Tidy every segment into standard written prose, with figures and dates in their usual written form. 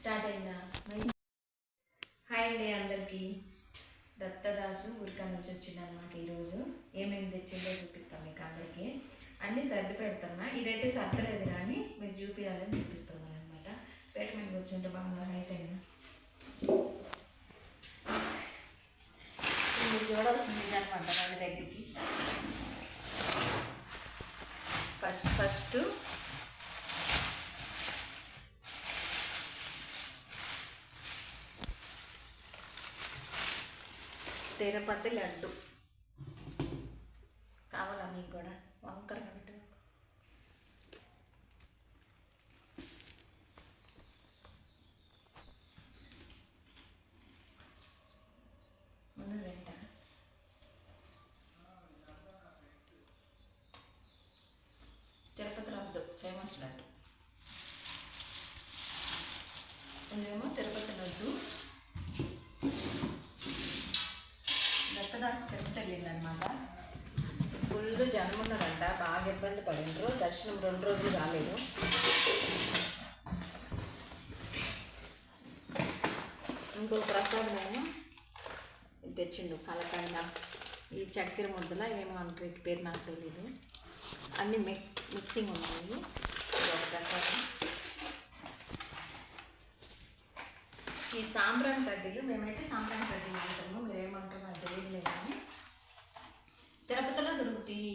Start అయిందా? Hi అండి అందరికీ. దత్తదాసు ఊరికా నుంచి వచ్చిందనమాట. ఈరోజు ఏమేమి తెచ్చిందో చూపిస్తాం మీకు అందరికీ. అన్నీ సర్ది పెడుతున్నా. ఇదైతే సర్దలేదు కానీ మీరు చూపించాలని చూపిస్తున్నాను అనమాట. పేట మీద కూర్చుంటే బాగా హైట్ అయినా మీరు చూడాల్సింది అనమాట వాళ్ళ దగ్గరికి. ఫస్ట్ తిరుపతి లడ్డు కావాలా మీకు కూడా? వంకరగా పెట్టు. ముందు తింటా. తిరుపతి లడ్డు ఫేమస్ లడ్డు. ఇదేమో తిరుపతి లడ్డు. దత్తదాసు తిరుపతి వెళ్ళిందనమాట. ఫుల్ జనం ఉన్నారంట, బాగా ఇబ్బంది పడిండ్రు. దర్శనం 2 రోజులు రాలేదు. ఇంకో ప్రసాదం ఏమో ఇది తెచ్చిండు, కలకండ. ఈ చక్కెర ముద్దల ఏమో అంటారు, ఇటు పేరు నాకు తెలీదు. అన్నీ మిక్సింగ్ ఉన్నాయి. ఒక ప్రసాదం. ఈ సాంబ్రాన్ కడ్డీలు, మేమైతే సాంబ్రాన్ కడ్డీలు అంటాము, మీరేమంటారు నాకు తెలియదులే. కానీ తిరుపతిలో దొరుకుతాయి.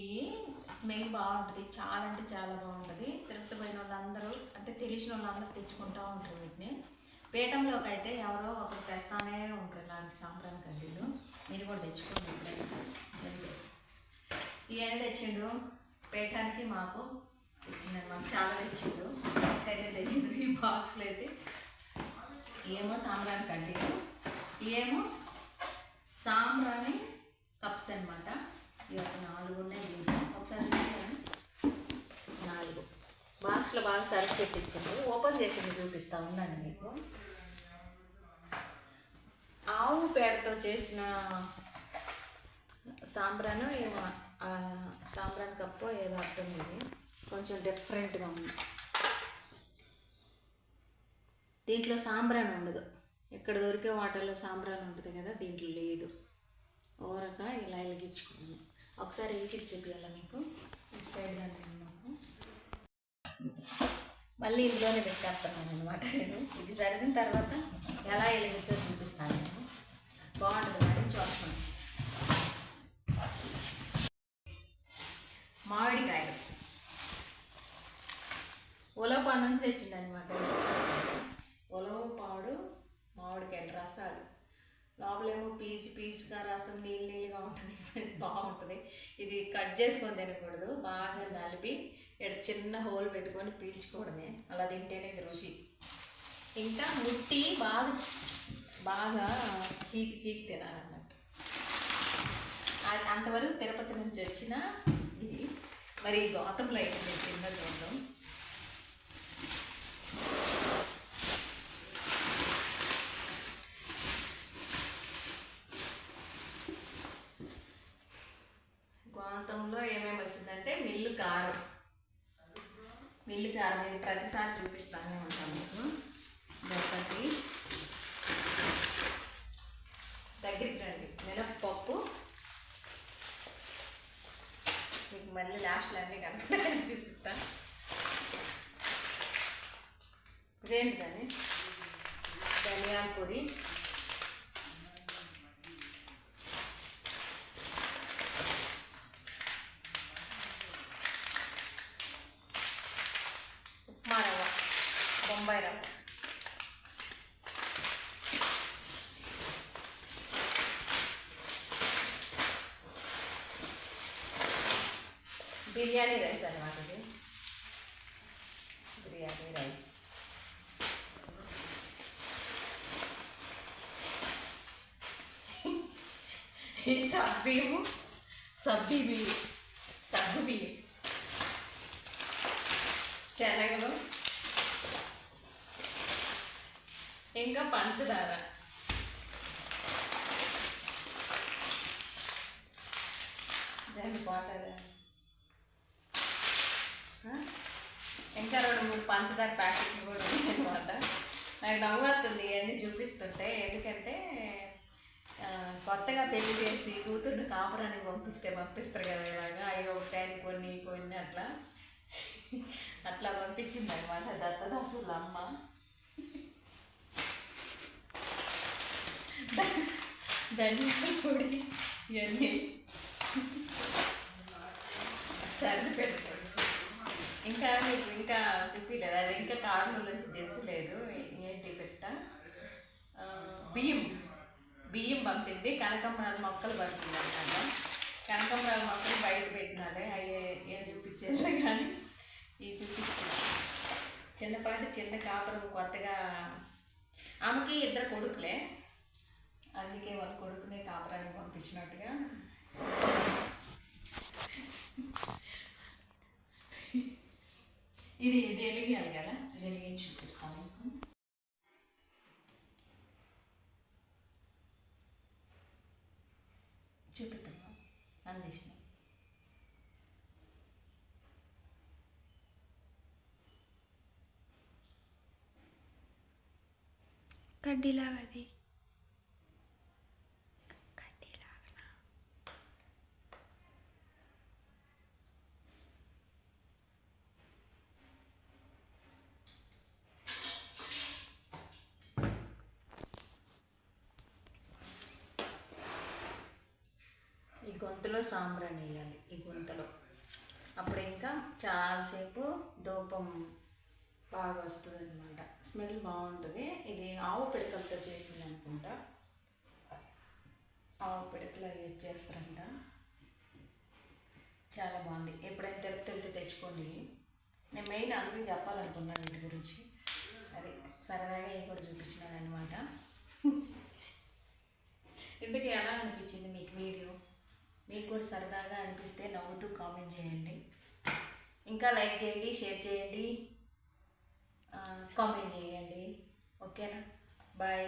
స్మెల్ బాగుంటుంది, చాలా అంటే చాలా బాగుంటుంది. తిరుపతి పోయిన వాళ్ళందరూ, అంటే తెలిసిన వాళ్ళందరూ తెచ్చుకుంటూ ఉంటారు వీటిని. పీఠంలోకి అయితే ఎవరో ఒకరు తెస్తానే ఉంటారు ఇలాంటి సాంబ్రాన్ కడ్డీలు. మీరు కూడా తెచ్చుకోండి. ఇవన్నీ తెచ్చిండు పీఠానికి, మాకు తెచ్చిండు అనమాట. చాలా తెచ్చిండు, అయితే తెలియదు ఈ బాక్స్లో అయితే. ఏమో సాంబ్రాణి కడ్డీలు, ఏమో సాంబ్రాణి కప్స్ అనమాట. ఇవి ఒక 4 ఉన్నాయి దీంట్లో. ఒకసారి 4 బాక్స్లో బాగా సర్ఫ్ పెట్టించింది. ఓపెన్ చేసింది చూపిస్తా ఉన్నాను మీకు. ఆవు పేడతో చేసిన సాంబ్రాను ఏమో, సాంబ్రాన్ కప్పు ఏదో అర్థం. ఇది కొంచెం డిఫరెంట్గా ఉంది. దీంట్లో సాంబ్రాన్ ఉండదు. ఎక్కడ దొరికే వాటర్లో సాంబ్రాన్ ఉంటుంది కదా, దీంట్లో లేదు. ఓరక ఇలా వెలిగించుకున్నాను. ఒకసారి వెలిగించి చూపించాల మీకు. ఇటు సైడ్ దాన్ని నాకు మళ్ళీ ఇందులోనే పెట్టేస్తున్నాను అనమాట నేను. ఇది జరిగిన తర్వాత ఎలా వెలిగితో చూపిస్తాను నేను. బాగుంటుంది మేడం, చూసుకోండి. మామిడికాయలు ఉలవపాడు నుంచి తెచ్చింది అనమాట. ఉలవపాడు మామిడికాయలు రసాలు. లోపలేమో పీచుగా రసం నీళ్ళగా ఉంటుంది, బాగుంటుంది. ఇది కట్ చేసుకొని తినకూడదు, బాగా నలిపి ఇక్కడ చిన్న హోల్ పెట్టుకొని పీల్చుకోవడమే. అలా తింటేనే ఇది రుచి. ఇంకా ముట్టి బాగా చీకి తినాలన్నట్టు. అంతవరకు తిరుపతి నుంచి వచ్చిన ఇది. మరి గౌతంలో అయితే నేను చిన్న చూద్దాం. గౌతంలో ఏమేమి వచ్చిందంటే మిల్లు కారం ఇది ప్రతిసారి చూపిస్తానే ఉంటాను మీకు. ఒకటి దగ్గరికి రండి. మినప్పప్పు మీకు మళ్ళీ లాస్ట్లో అన్నీ కనుక చూపిస్తాను. ఇదేంటిదని ధనియాల పొడి, ఉప్మా రవ్వ, బొంబాయి రవ్వ, బిర్యానీ రైస్ అనమాట. ఇది బిర్యానీ రైస్. ఈ సబ్బు బియ్యం, శనగలు, ఇంకా పంచదార. దాన్ని వాటర్, ఇంకా 2-3 పంచదార ప్యాకెట్లు కూడా ఉన్నాయన్నమాట. నాకు నవ్వు వస్తుంది ఇవన్నీ చూపిస్తుంటే. ఎందుకంటే కొత్తగా పెళ్లి చేసి కూతుర్ని కాపురానికి పంపిస్తారు కదా ఇలాగా, అయ్యో ఒకటాని కొన్ని కొన్ని అట్లా అట్లా పంపించింది అనమాట దత్తదాసుల అమ్మ. ధనియాల పొడి ఇవన్నీ సర్ది పెడతాడు. ఇంకా మీకు ఇంకా చూపించలేదు, అది ఇంకా కారులో నుంచి దించలేదు. ఏంటి పెట్ట బియ్యం బియ్యం పంపింది, కనకంబరాల మొక్కలు పంపింది అనమాట. కనకంబరాల మొక్కలు బయట పెట్టినాలే, అవి ఏం చూపించారు కానీ ఇవి చూపించారు. చిన్న కాపురం కొత్తగా ఆమెకి 2 కొడుకులే, అందుకే వాళ్ళ కొడుకునే కాపురానికి పంపించినట్టుగా. ఇది వెలిగియాలి కదా, వెలిగించి చూపిస్తాను మీకు. చూపిస్తాను అందిస్తాను. కడ్డీలాగా అది ఈ గొంతులో సాంబ్రాణి వేయాలి, ఈ గొంతులో. అప్పుడు ఇంకా చాలాసేపు ధూపం బాగా వస్తుంది అనమాట, స్మెల్ బాగుంటుంది. ఇది ఆవు పిడకలతో చేసింది అనుకుంటా, ఆవు పిడకలు యూజ్ చేస్తారంట. చాలా బాగుంది. ఎప్పుడైనా తిరుపతి తెచ్చుకోండి. నేను మెయిన్ అందరికీ చెప్పాలనుకున్నాను వీటి గురించి, అది సరదాగా ఇవి కూడా చూపించినాను అనమాట. ఇందుకు ఎలా అనిపించింది మీకు వీడియో? మీకు కూడా సరదాగా అనిపిస్తే నవ్వుతూ కామెంట్ చేయండి, ఇంకా లైక్ చేయండి, షేర్ చేయండి, కామెంట్ చేయండి. ఓకేనా? బాయ్.